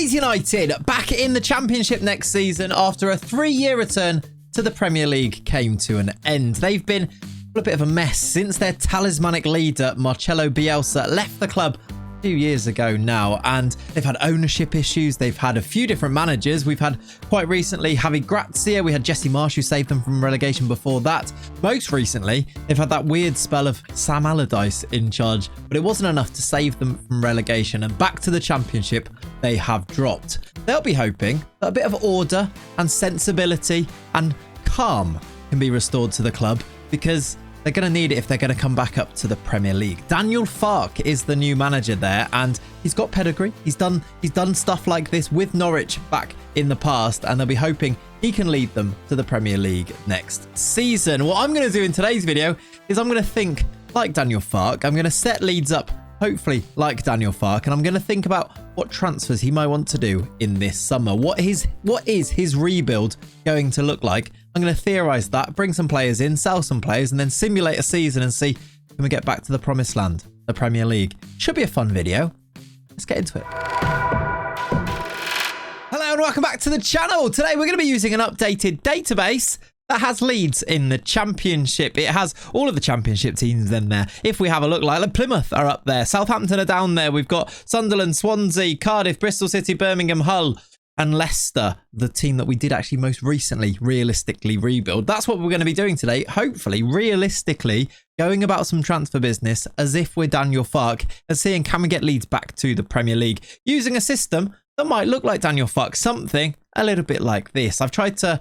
Leeds United back in the Championship next season after a 3-year return to the Premier League came to an end. They've been a bit of a mess since their talismanic leader Marcelo Bielsa left the club 2 years ago now, and they've had ownership issues. They've had a few different managers. We've had quite recently Javi Gracia. We had Jesse Marsh, who saved them from relegation before that. Most recently, they've had that weird spell of Sam Allardyce in charge, but it wasn't enough to save them from relegation, and back to the Championship they have dropped. They'll be hoping that a bit of order and sensibility and calm can be restored to the club, because they're going to need it if they're going to come back up to the Premier League. Daniel Farke is the new manager there, and he's got pedigree. He's done stuff like this with Norwich back in the past, and they'll be hoping he can lead them to the Premier League next season. What I'm going to do in today's video is I'm going to think like Daniel Farke. I'm going to set Leeds up hopefully like Daniel Farke, and I'm going to think about what transfers he might want to do in this summer. What is his rebuild going to look like? I'm going to theorise that, bring some players in, sell some players, and then simulate a season and see, can we get back to the promised land, the Premier League? Should be a fun video. Let's get into it. Hello and welcome back to the channel. Today we're going to be using an updated database that has Leeds in the Championship. It has all of the Championship teams in there. If we have a look, like Plymouth are up there, Southampton are down there. We've got Sunderland, Swansea, Cardiff, Bristol City, Birmingham, Hull, and Leicester, the team that we did actually most recently realistically rebuild. That's what we're going to be doing today. Hopefully, realistically, going about some transfer business as if we're Daniel Farke and seeing, can we get Leeds back to the Premier League using a system that might look like Daniel Farke, something a little bit like this. I've tried to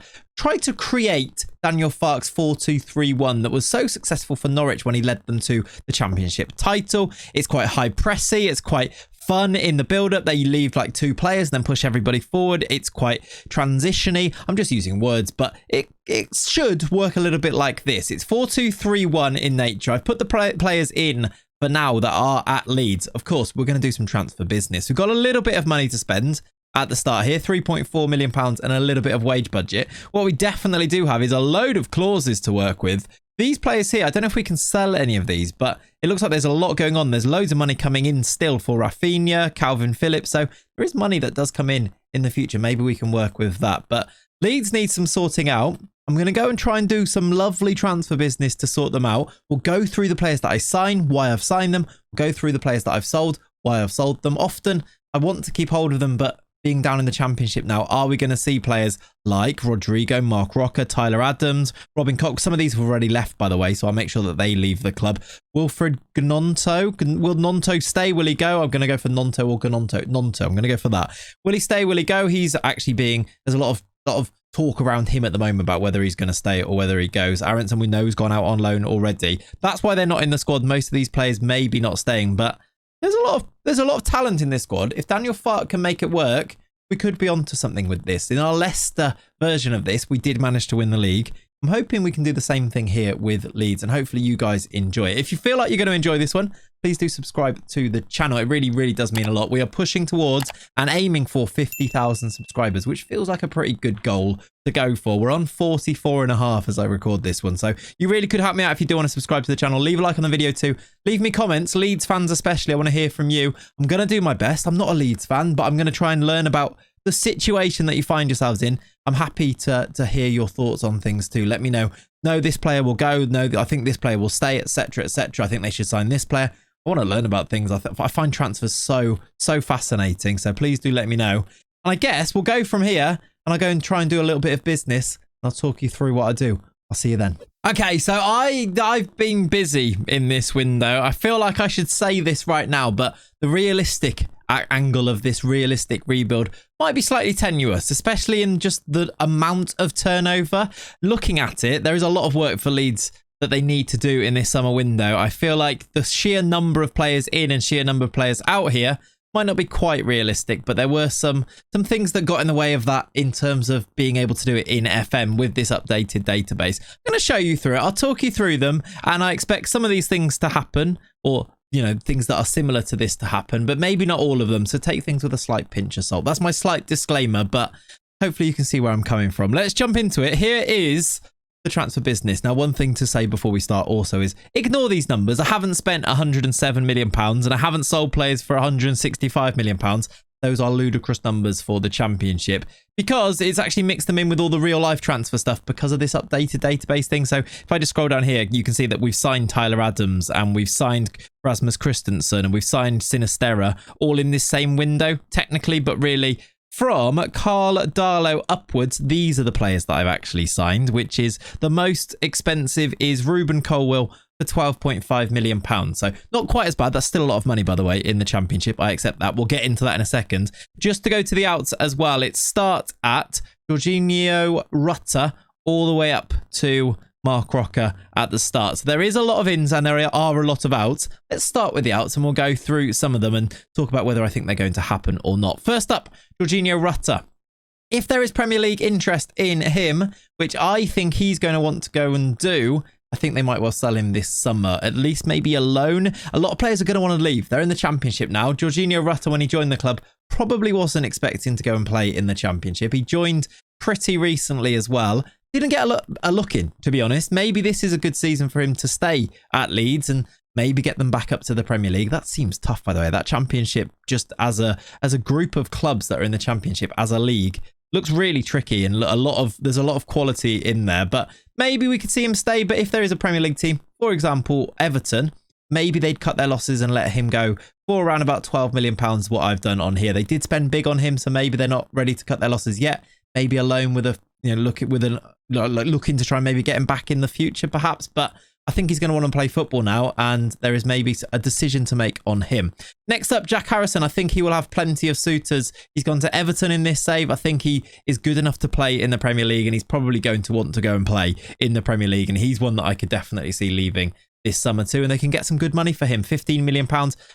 create Daniel Farke's 4-2-3-1 that was so successful for Norwich when he led them to the Championship title. It's quite high pressy. It's quite fun in the build-up. They leave like 2 players, then push everybody forward. It's quite transitiony. I'm just using words, but it should work a little bit like this. It's 4-2-3-1 in nature. I've put the players in for now that are at Leeds. Of course, we're going to do some transfer business. We've got a little bit of money to spend at the start here, £3.4 million and a little bit of wage budget. What we definitely do have is a load of clauses to work with. These players here, I don't know if we can sell any of these, but it looks like there's a lot going on. There's loads of money coming in still for Rafinha, Calvin Phillips. So there is money that does come in the future. Maybe we can work with that. But Leeds need some sorting out. I'm going to go and try and do some lovely transfer business to sort them out. We'll go through the players that I sign, why I've signed them. We'll go through the players that I've sold, why I've sold them. Often I want to keep hold of them, but being down in the Championship now, are we going to see players like Rodrigo, Mark Rocker, Tyler Adams, Robin Cox? Some of these have already left, by the way, so I'll make sure that they leave the club. Wilfred Gnonto. Will Gnonto stay? Will he go? I'm going to go for Gnonto or Gnonto. Gnonto. I'm going to go for that. Will he stay? Will he go? He's actually there's a lot of talk around him at the moment about whether he's going to stay or whether he goes. Aronson, we know, has gone out on loan already. That's why they're not in the squad. Most of these players may be not staying, but there's a lot of talent in this squad. If Daniel Farke can make it work, we could be onto something with this. In our Leicester version of this, we did manage to win the league. I'm hoping we can do the same thing here with Leeds, and hopefully you guys enjoy it. If you feel like you're going to enjoy this one, please do subscribe to the channel. It really, really does mean a lot. We are pushing towards and aiming for 50,000 subscribers, which feels like a pretty good goal to go for. We're on 44.5 as I record this one. So you really could help me out if you do want to subscribe to the channel. Leave a like on the video too. Leave me comments. Leeds fans especially, I want to hear from you. I'm going to do my best. I'm not a Leeds fan, but I'm going to try and learn about the situation that you find yourselves in. I'm happy to hear your thoughts on things too. Let me know. No, this player will go. No, I think this player will stay, etc., etc. I think they should sign this player. I want to learn about things. I find transfers so fascinating. So please do let me know. And I guess we'll go from here, and I'll go and try and do a little bit of business. And I'll talk you through what I do. I'll see you then. Okay, so I've been busy in this window. I feel like I should say this right now, but the realistic angle of this realistic rebuild might be slightly tenuous, especially in just the amount of turnover. Looking at it, there is a lot of work for Leeds that they need to do in this summer window. I feel like the sheer number of players in and sheer number of players out here might not be quite realistic, but there were some things that got in the way of that in terms of being able to do it in FM with this updated database. I'm going to show you through it. I'll talk you through them, and I expect some of these things to happen, or things that are similar to this to happen, but maybe not all of them. So take things with a slight pinch of salt. That's my slight disclaimer, but hopefully you can see where I'm coming from. Let's jump into it. Here is the transfer business. Now, one thing to say before we start also is ignore these numbers. I haven't spent £107 million and I haven't sold players for £165 million. those are ludicrous numbers for the Championship, because it's actually mixed them in with all the real life transfer stuff because of this updated database thing. So if I just scroll down here, you can see that we've signed Tyler Adams and we've signed Rasmus Christensen and we've signed Sinistera all in this same window technically, but really from Carl Darlow upwards, these are the players that I've actually signed, which is the most expensive is Ruben Colwill for £12.5 million. So not quite as bad. That's still a lot of money, by the way, in the Championship. I accept that. We'll get into that in a second. Just to go to the outs as well, it starts at Jorginho Rutter all the way up to Mark Rocker at the start. So there is a lot of ins and there are a lot of outs. Let's start with the outs and we'll go through some of them and talk about whether I think they're going to happen or not. First up, Jorginho Rutter. If there is Premier League interest in him, which I think he's going to want to go and do, I think they might well sell him this summer, at least maybe a loan. A lot of players are going to want to leave. They're in the Championship now. Jorginho Rutter, when he joined the club, probably wasn't expecting to go and play in the Championship. He joined pretty recently as well. Didn't get a look in, to be honest. Maybe this is a good season for him to stay at Leeds and maybe get them back up to the Premier League. That seems tough, by the way. That Championship, just as a group of clubs that are in the Championship, as a league, looks really tricky, and there's a lot of quality in there. But maybe we could see him stay. But if there is a Premier League team, for example, Everton, maybe they'd cut their losses and let him go for around about £12 million, what I've done on here. They did spend big on him, so maybe they're not ready to cut their losses yet. Maybe a loan with looking to try and maybe get him back in the future, perhaps. But I think he's going to want to play football now, and there is maybe a decision to make on him. Next up, Jack Harrison. I think he will have plenty of suitors. He's gone to Everton in this save. I think he is good enough to play in the Premier League, and he's probably going to want to go and play in the Premier League. And he's one that I could definitely see leaving this summer too, and they can get some good money for him. £15 million.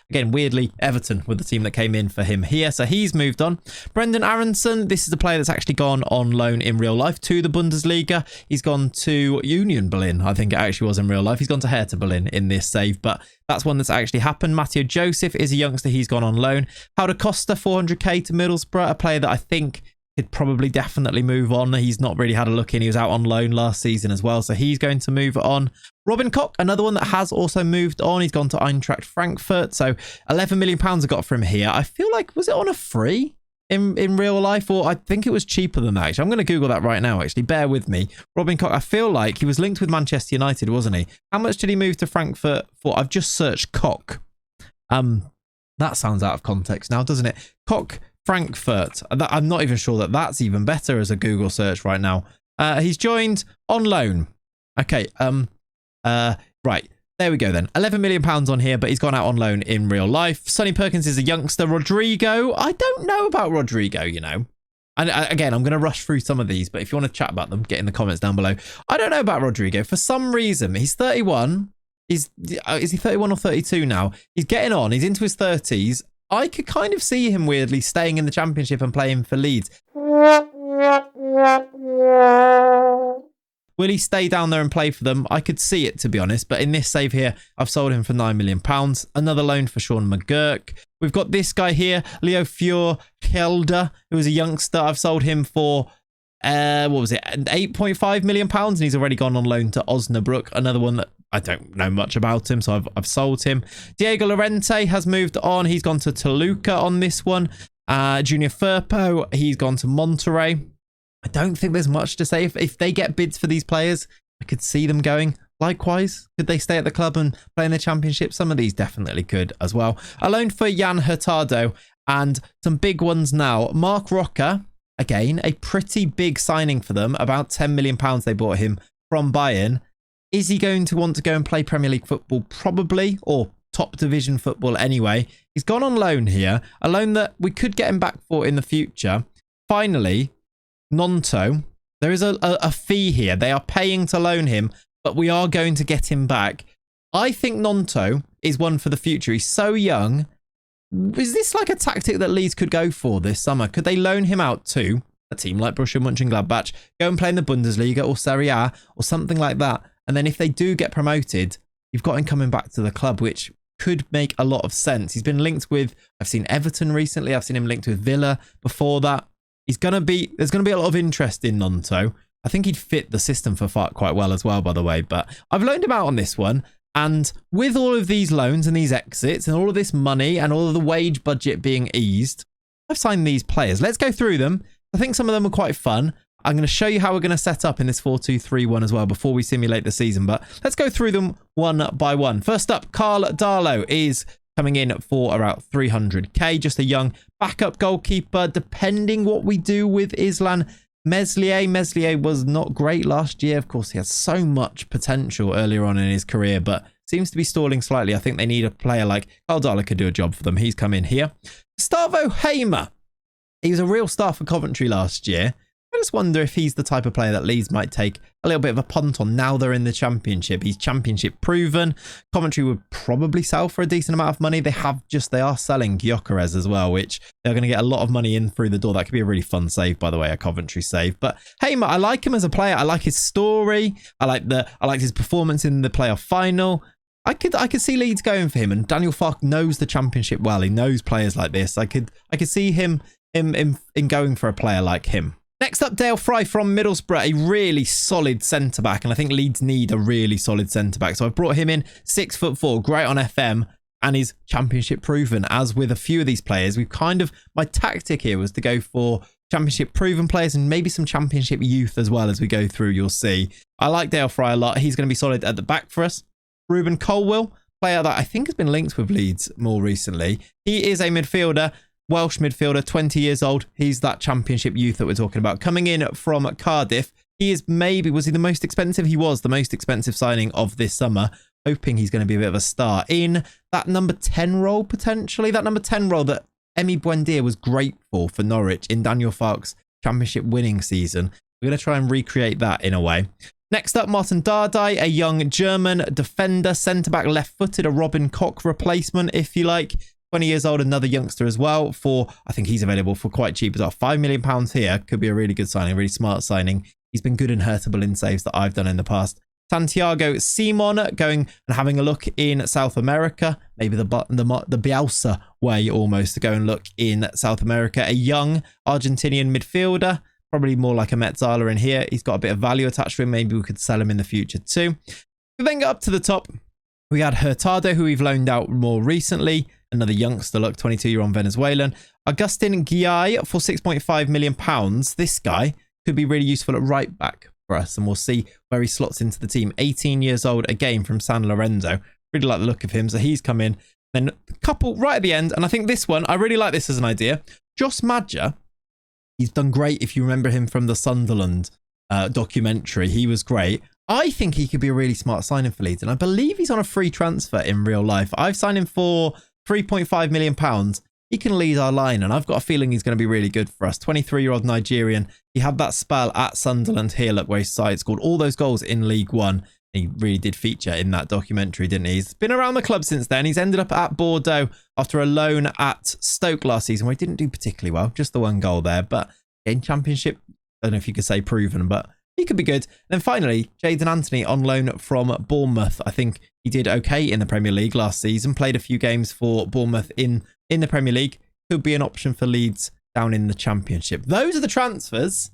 Again, weirdly, Everton were the team that came in for him here, so he's moved on. Brendan Aronson, this is a player that's actually gone on loan in real life to the Bundesliga. He's gone to Union Berlin, I think it actually was in real life. He's gone to Hertha Berlin in this save, but that's one that's actually happened. Matteo Joseph is a youngster. He's gone on loan. Paulo Costa, 400k to Middlesbrough, a player that I think could probably definitely move on. He's not really had a look in. He was out on loan last season as well, so he's going to move on. Robin Koch, another one that has also moved on. He's gone to Eintracht Frankfurt, so £11 million I got from here. I feel like, was it on a free in real life, or I think it was cheaper than that, actually. I'm going to Google that right now, actually. Bear with me. Robin Koch, I feel like he was linked with Manchester United, wasn't he? How much did he move to Frankfurt for? I've just searched Koch. That sounds out of context now, doesn't it? Koch Frankfurt. I'm not even sure that that's even better as a Google search right now. He's joined on loan. Okay. Right. There we go then. £11 million on here, but he's gone out on loan in real life. Sonny Perkins is a youngster. Rodrigo. I don't know about Rodrigo, you know. And again, I'm going to rush through some of these, but if you want to chat about them, get in the comments down below. I don't know about Rodrigo. For some reason, he's 31. Is he 31 or 32 now? He's getting on. He's into his 30s. I could kind of see him weirdly staying in the Championship and playing for Leeds. Will he stay down there and play for them? I could see it, to be honest. But in this save here, I've sold him for £9 million. Another loan for Sean McGurk. We've got this guy here, Leo Fjord-Helder, who is a youngster. I've sold him for, what was it, £8.5 million. And he's already gone on loan to Osnabrück. Another one that I don't know much about him, so I've sold him. Diego Llorente has moved on. He's gone to Toluca on this one. Junior Firpo, he's gone to Monterrey. I don't think there's much to say. If they get bids for these players, I could see them going. Likewise, could they stay at the club and play in the Championship? Some of these definitely could as well. A loan for Jan Hurtado, and some big ones now. Mark Rocker, again, a pretty big signing for them. About £10 million they bought him from Bayern. Is he going to want to go and play Premier League football? Probably, or top division football anyway. He's gone on loan here. A loan that we could get him back for in the future. Finally, Nonto. There is a fee here. They are paying to loan him, but we are going to get him back. I think Nonto is one for the future. He's so young. Is this like a tactic that Leeds could go for this summer? Could they loan him out to a team like Borussia Mönchengladbach, go and play in the Bundesliga or Serie A or something like that? And then if they do get promoted, you've got him coming back to the club, which could make a lot of sense. He's been linked with, I've seen Everton recently. I've seen him linked with Villa before that. There's going to be a lot of interest in Nonto. I think he'd fit the system for Farke quite well as well, by the way. But I've loaned him out on this one. And with all of these loans and these exits and all of this money and all of the wage budget being eased, I've signed these players. Let's go through them. I think some of them are quite fun. I'm going to show you how we're going to set up in this 4-2-3-1 as well before we simulate the season. But let's go through them one by one. First up, Carl Darlow is coming in for about 300k. Just a young backup goalkeeper, depending what we do with Islan Meslier. Meslier was not great last year. Of course, he had so much potential earlier on in his career, but seems to be stalling slightly. I think they need a player like Carl Darlow could do a job for them. He's come in here. Gustavo Hamer. He was a real star for Coventry last year. I just wonder if he's the type of player that Leeds might take a little bit of a punt on now they're in the Championship. He's Championship proven. Coventry would probably sell for a decent amount of money. They are selling Gyökeres as well, which they're going to get a lot of money in through the door. That could be a really fun save, by the way, a Coventry save. But Hamer, I like him as a player. I like his story. I like his performance in the playoff final. I could see Leeds going for him, and Daniel Farke knows the Championship well. He knows players like this. I could see him in going for a player like him. Next up, Dale Fry from Middlesbrough, a really solid centre-back, and I think Leeds need a really solid centre-back. So I've brought him in, 6'4", great on FM, and is Championship proven. As with a few of these players, my tactic here was to go for Championship proven players and maybe some Championship youth as well as we go through, you'll see. I like Dale Fry a lot. He's going to be solid at the back for us. Ruben Colwill, player that I think has been linked with Leeds more recently. He is a midfielder. Welsh midfielder, 20 years old. He's that Championship youth that we're talking about. Coming in from Cardiff. Was he the most expensive? He was the most expensive signing of this summer. Hoping he's going to be a bit of a star in that number 10 role, potentially. That number 10 role that Emi Buendia was great for Norwich in Daniel Farke's Championship winning season. We're going to try and recreate that in a way. Next up, Martin Dardai, a young German defender, centre-back, left-footed, a Robin Koch replacement, if you like. 20 years old, another youngster as well. I think he's available for quite cheap as well. £5 million here could be a really good signing, really smart signing. He's been good and hurtable in saves that I've done in the past. Santiago Simon going and having a look in South America, maybe the Bielsa way almost to go and look in South America. A young Argentinian midfielder, probably more like a Metzala in here. He's got a bit of value attached to him. Maybe we could sell him in the future too. We then get up to the top. We had Hurtado, who we've loaned out more recently. Another youngster, look, 22-year-old Venezuelan. Agustin Guillay for £6.5 million. This guy could be really useful at right back for us, and we'll see where he slots into the team. 18 years old, again from San Lorenzo. Really like the look of him, so he's come in. Then a couple right at the end, and I think this one, I really like this as an idea. Josh Madger, he's done great if you remember him from the Sunderland documentary. He was great. I think he could be a really smart signing for Leeds, and I believe he's on a free transfer in real life. I've signed him for £3.5 million. He can lead our line, and I've got a feeling he's going to be really good for us. 23-year-old Nigerian. He had that spell at Sunderland here, look, where his side scored all those goals in League One. He really did feature in that documentary, didn't he? He's been around the club since then. He's ended up at Bordeaux after a loan at Stoke last season, where he didn't do particularly well. Just the one goal there. But in Championship, I don't know if you could say proven, but he could be good. And then finally, Jadon Anthony on loan from Bournemouth. I think he did okay in the Premier League last season. Played a few games for Bournemouth in the Premier League. Could be an option for Leeds down in the Championship. Those are the transfers.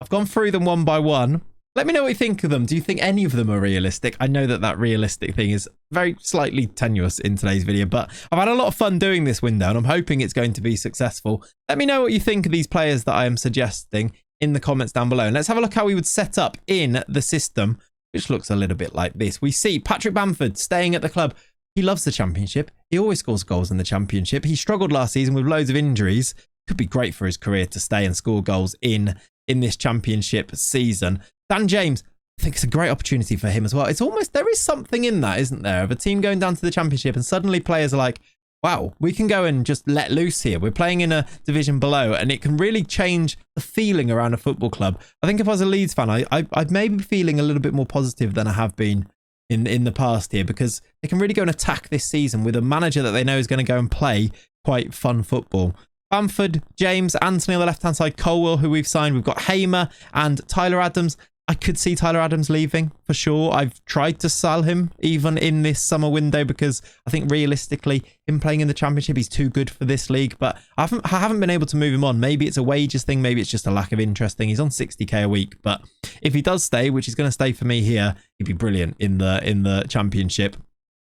I've gone through them one by one. Let me know what you think of them. Do you think any of them are realistic? I know that realistic thing is very slightly tenuous in today's video, but I've had a lot of fun doing this window, and I'm hoping it's going to be successful. Let me know what you think of these players that I am suggesting in the comments down below. And let's have a look how we would set up in the system, which looks a little bit like this. We see Patrick Bamford staying at the club. He loves the Championship. He always scores goals in the Championship. He struggled last season with loads of injuries. Could be great for his career to stay and score goals in this Championship season. Dan James, I think it's a great opportunity for him as well. It's almost, there is something in that, isn't there, of a team going down to the Championship and suddenly players are like, wow, we can go and just let loose here. We're playing in a division below, and it can really change the feeling around a football club. I think if I was a Leeds fan, I'd maybe be feeling a little bit more positive than I have been in the past here, because they can really go and attack this season with a manager that they know is going to go and play quite fun football. Bamford, James, Anthony on the left-hand side, Colwill, who we've signed. We've got Hamer and Tyler Adams. I could see Tyler Adams leaving for sure. I've tried to sell him even in this summer window because I think realistically him playing in the Championship, he's too good for this league, but I haven't been able to move him on. Maybe it's a wages thing. Maybe it's just a lack of interest thing. He's on 60k a week, but if he does stay, which is going to stay for me here, he'd be brilliant in the Championship.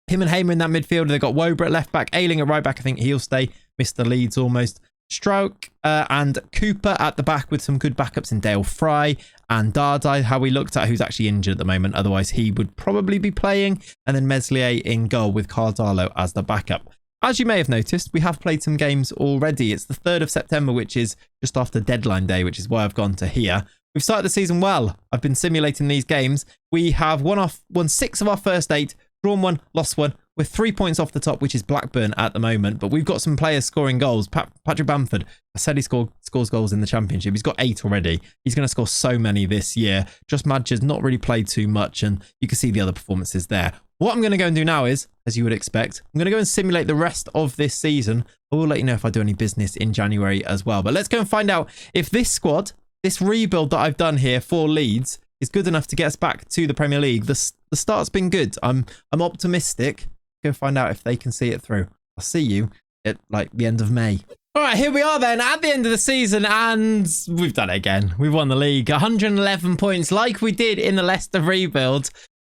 Him and Hamer in that midfield. They've got Wober at left back, Ayling at right back. I think he'll stay. Mr. Leeds almost. Stroke and Cooper at the back with some good backups in Dale Fry and Dardai, how we looked at, who's actually injured at the moment. Otherwise, he would probably be playing. And then Meslier in goal with Cardalo as the backup. As you may have noticed, we have played some games already. It's the 3rd of September, which is just after deadline day, which is why I've gone to here. We've started the season well. I've been simulating these games. We have won 6 of our first 8, drawn 1, lost 1. We're 3 points off the top, which is Blackburn at the moment. But we've got some players scoring goals. Patrick Bamford, I said he scores goals in the Championship. He's got 8 already. He's going to score so many this year. Josh Madger's not really played too much, and you can see the other performances there. What I'm going to go and do now is, as you would expect, I'm going to go and simulate the rest of this season. I will let you know if I do any business in January as well. But let's go and find out if this squad, this rebuild that I've done here for Leeds, is good enough to get us back to the Premier League. The start's been good. I'm optimistic. Go find out if they can see it through. I'll see you at like the end of May. All right, here we are then at the end of the season, and we've done it again. We've won the league. 111 points like we did in the Leicester rebuild.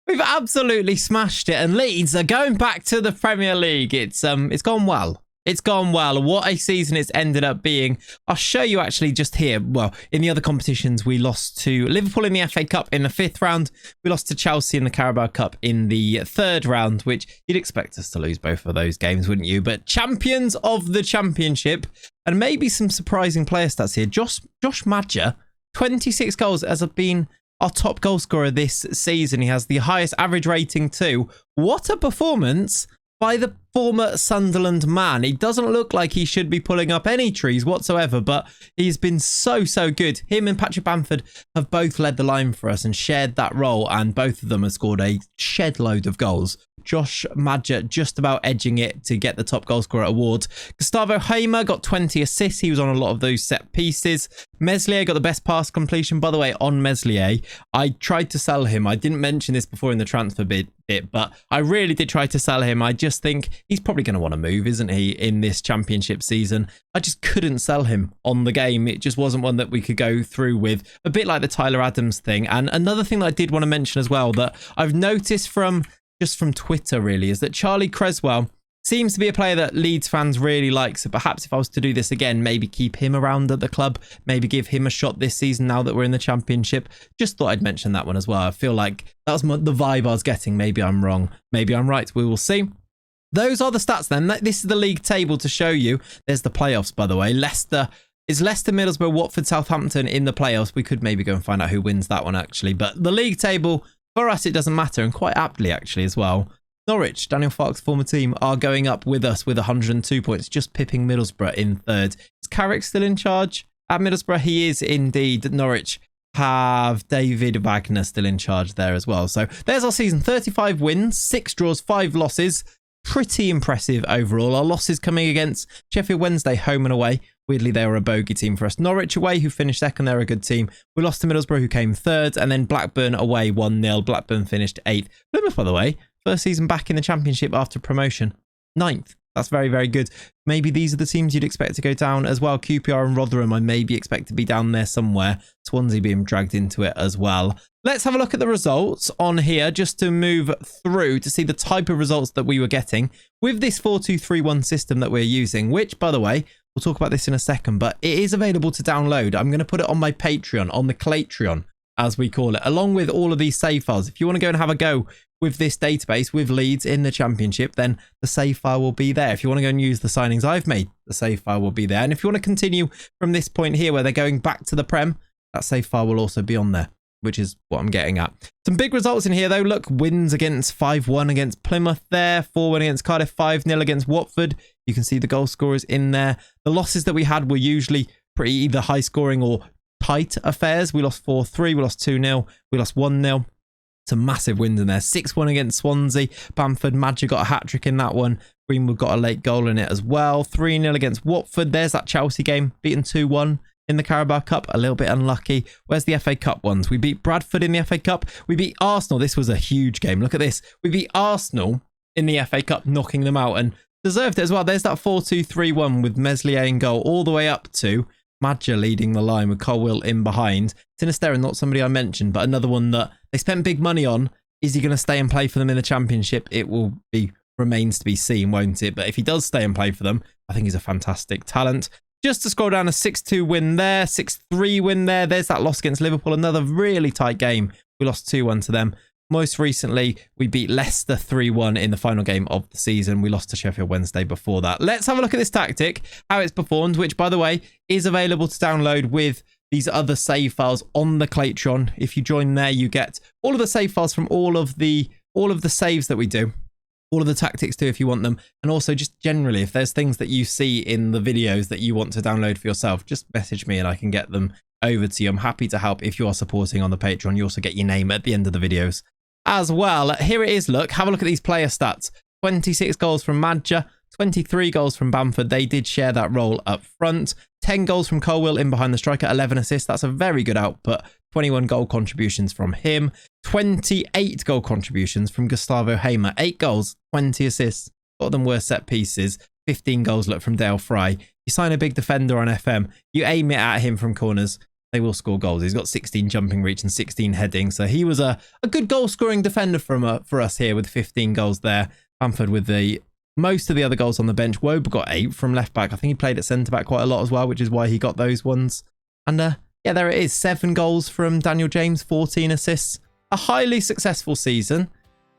We've absolutely smashed it, and Leeds are going back to the Premier League. It's gone well. It's gone well. What a season it's ended up being. I'll show you actually just here. Well, in the other competitions, we lost to Liverpool in the FA Cup in the 5th round. We lost to Chelsea in the Carabao Cup in the 3rd round, which you'd expect us to lose both of those games, wouldn't you? But champions of the Championship, and maybe some surprising player stats here. Josh Madger, 26 goals, has been our top goal scorer this season. He has the highest average rating too. What a performance by the former Sunderland man. He doesn't look like he should be pulling up any trees whatsoever, but he's been so good. Him and Patrick Bamford have both led the line for us and shared that role, and both of them have scored a shed load of goals. Josh Madger just about edging it to get the top goal scorer award. Gustavo Hamer got 20 assists. He was on a lot of those set pieces. Meslier got the best pass completion. By the way, on Meslier, I tried to sell him. I didn't mention this before in the transfer bit, but I really did try to sell him. I just think he's probably going to want to move, isn't he, in this Championship season. I just couldn't sell him on the game. It just wasn't one that we could go through with. A bit like the Tyler Adams thing. And another thing that I did want to mention as well that I've noticed from Twitter really is that Charlie Creswell seems to be a player that Leeds fans really like. So perhaps if I was to do this again, maybe keep him around at the club, maybe give him a shot this season now that we're in the Championship. Just thought I'd mention that one as well. I feel like that was the vibe I was getting. Maybe I'm wrong. Maybe I'm right. We will see. Those are the stats then. This is the league table to show you. There's the playoffs, by the way. Leicester, Middlesbrough, Watford, Southampton in the playoffs. We could maybe go and find out who wins that one actually. But the league table, for us, it doesn't matter, and quite aptly actually as well. Norwich, Daniel Farke's former team, are going up with us with 102 points, just pipping Middlesbrough in 3rd. Is Carrick still in charge at Middlesbrough? He is indeed. Norwich have David Wagner still in charge there as well. So there's our season. 35 wins, 6 draws, 5 losses. Pretty impressive overall. Our losses coming against Sheffield Wednesday home and away. Weirdly, they were a bogey team for us. Norwich away, who finished 2nd. They're a good team. We lost to Middlesbrough, who came 3rd. And then Blackburn away, 1-0. Blackburn finished 8th. Plymouth, by the way, first season back in the Championship after promotion, 9th. That's very good. Maybe these are the teams you'd expect to go down as well. QPR and Rotherham, I maybe expect to be down there somewhere. Swansea being dragged into it as well. Let's have a look at the results on here just to move through to see the type of results that we were getting with this 4-2-3-1 system that we're using, which, by the way, we'll talk about this in a second, but it is available to download. I'm going to put it on my Patreon, on the Claytreon, as we call it, along with all of these save files. If you want to go and have a go with this database with Leeds in the Championship, then the save file will be there. If you want to go and use the signings I've made, the save file will be there. And if you want to continue from this point here where they're going back to the Prem, that save file will also be on there, which is what I'm getting at. Some big results in here though. Look, wins against 5-1 against Plymouth there, 4-1 against Cardiff, 5-0 against Watford. You can see the goal scorers in there. The losses that we had were usually pretty either high scoring or tight affairs. We lost 4-3, we lost 2-0, we lost 1-0. Some massive wins in there. 6-1 against Swansea. Bamford, Madger got a hat-trick in that one. Greenwood got a late goal in it as well. 3-0 against Watford. There's that Chelsea game, beaten 2-1 in the Carabao Cup. A little bit unlucky. Where's the FA Cup ones? We beat Bradford in the FA Cup. We beat Arsenal. This was a huge game. Look at this. We beat Arsenal in the FA Cup, knocking them out, and deserved it as well. There's that 4-2-3-1 with Meslier in goal all the way up to Madger leading the line with Colwill in behind. Sinisterra, not somebody I mentioned, but another one that they spent big money on. Is he going to stay and play for them in the Championship? It will be remains to be seen, won't it? But if he does stay and play for them, I think he's a fantastic talent. Just to scroll down, a 6-2 win there, 6-3 win there. There's that loss against Liverpool, another really tight game. We lost 2-1 to them. Most recently, we beat Leicester 3-1 in the final game of the season. We lost to Sheffield Wednesday before that. Let's have a look at this tactic, how it's performed, which, by the way, is available to download with these other save files on the Claytron. If you join there, you get all of the save files from all of the saves that we do. All of the tactics too, if you want them. And also just generally, if there's things that you see in the videos that you want to download for yourself, just message me and I can get them over to you. I'm happy to help if you are supporting on the Patreon. You also get your name at the end of the videos as well. Here it is. Look, have a look at these player stats. 26 goals from Madja, 23 goals from Bamford. They did share that role up front. 10 goals from Colwill in behind the striker, 11 assists. That's a very good output. 21 goal contributions from him. 28 goal contributions from Gustavo Hamer. 8 goals, 20 assists. A lot of them were set pieces. 15 goals look from Dale Fry. You sign a big defender on FM. You aim it at him from corners. They will score goals. He's got 16 jumping reach and 16 heading. So he was a good goal scoring defender for us here with 15 goals there. Bamford with most of the other goals on the bench. Woba got 8 from left back. I think he played at centre back quite a lot as well, which is why he got those ones. And yeah, there it is. 7 goals from Daniel James, 14 assists. A highly successful season.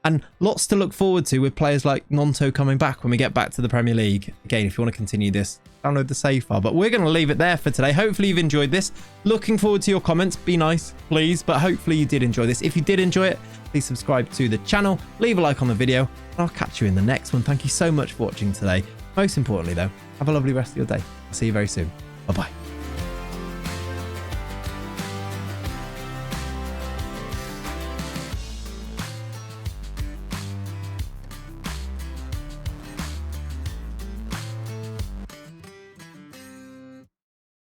And lots to look forward to with players like Nonto coming back when we get back to the Premier League. Again, if you want to continue this, download the save file. But we're going to leave it there for today. Hopefully you've enjoyed this. Looking forward to your comments. Be nice, please. But hopefully you did enjoy this. If you did enjoy it, please subscribe to the channel. Leave a like on the video. And I'll catch you in the next one. Thank you so much for watching today. Most importantly, though, have a lovely rest of your day. I'll see you very soon. Bye-bye.